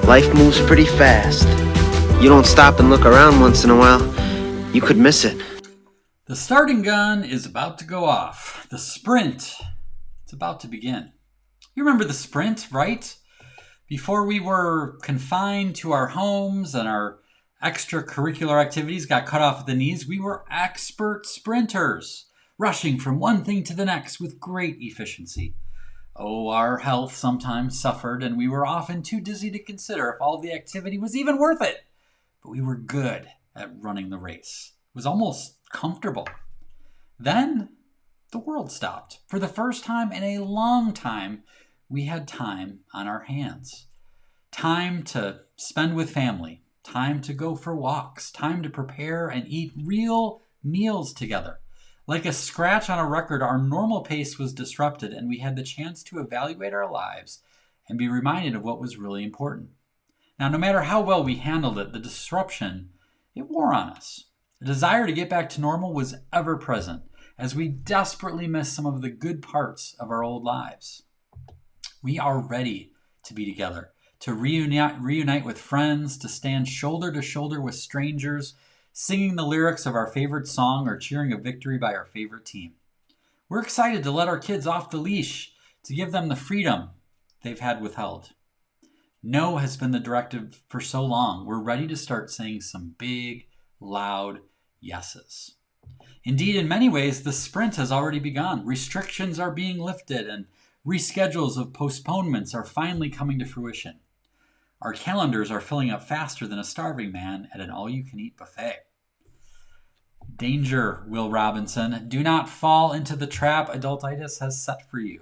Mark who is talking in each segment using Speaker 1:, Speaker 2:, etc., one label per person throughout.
Speaker 1: Life moves pretty fast. You don't stop and look around once in a while, you could miss it.
Speaker 2: The starting gun is about to go off. The sprint, it's about to begin. You remember the sprint, right? Before we were confined to our homes and our extracurricular activities got cut off at the knees, we were expert sprinters, rushing from one thing to the next with great efficiency. Oh, our health sometimes suffered, and we were often too dizzy to consider if all the activity was even worth it. But we were good at running the race. It was almost comfortable. Then the world stopped. For the first time in a long time, we had time on our hands. Time to spend with family, time to go for walks, time to prepare and eat real meals together. Like a scratch on a record, our normal pace was disrupted, and we had the chance to evaluate our lives and be reminded of what was really important. Now, no matter how well we handled it, the disruption, it wore on us. The desire to get back to normal was ever present, as we desperately missed some of the good parts of our old lives. We are ready to be together, to reunite with friends, to stand shoulder to shoulder with strangers, singing the lyrics of our favorite song or cheering a victory by our favorite team. We're excited to let our kids off the leash, to give them the freedom they've had withheld. No has been the directive for so long. We're ready to start saying some big, loud yeses. Indeed, in many ways, the sprint has already begun. Restrictions are being lifted and reschedules of postponements are finally coming to fruition. Our calendars are filling up faster than a starving man at an all-you-can-eat buffet. Danger, Will Robinson. Do not fall into the trap adultitis has set for you.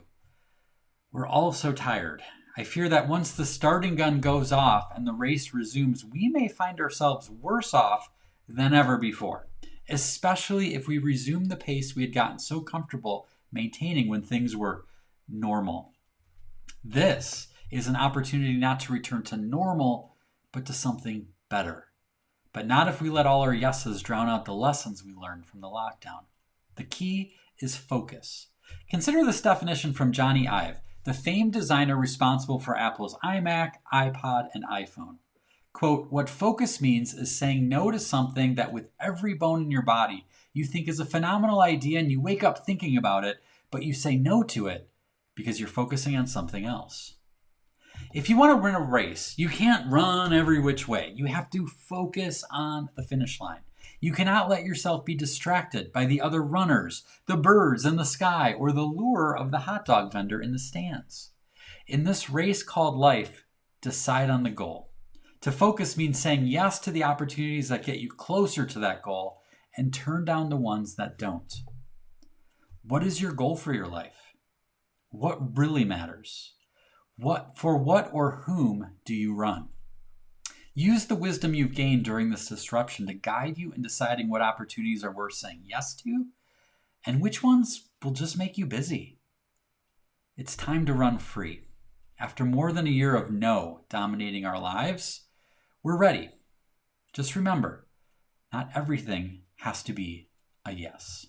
Speaker 2: We're all so tired. I fear that once the starting gun goes off and the race resumes, we may find ourselves worse off than ever before, especially if we resume the pace we had gotten so comfortable maintaining when things were normal. This is an opportunity not to return to normal, but to something better. But not if we let all our yeses drown out the lessons we learned from the lockdown. The key is focus. Consider this definition from Johnny Ive, the famed designer responsible for Apple's iMac, iPod, and iPhone. Quote, what focus means is saying no to something that with every bone in your body you think is a phenomenal idea and you wake up thinking about it, but you say no to it because you're focusing on something else. If you want to win a race, you can't run every which way. You have to focus on the finish line. You cannot let yourself be distracted by the other runners, the birds in the sky, or the lure of the hot dog vendor in the stands. In this race called life, decide on the goal. To focus means saying yes to the opportunities that get you closer to that goal and turn down the ones that don't. What is your goal for your life? What really matters? For what or whom do you run? Use the wisdom you've gained during this disruption to guide you in deciding what opportunities are worth saying yes to and which ones will just make you busy. It's time to run free. After more than a year of no dominating our lives, we're ready. Just remember, not everything has to be a yes.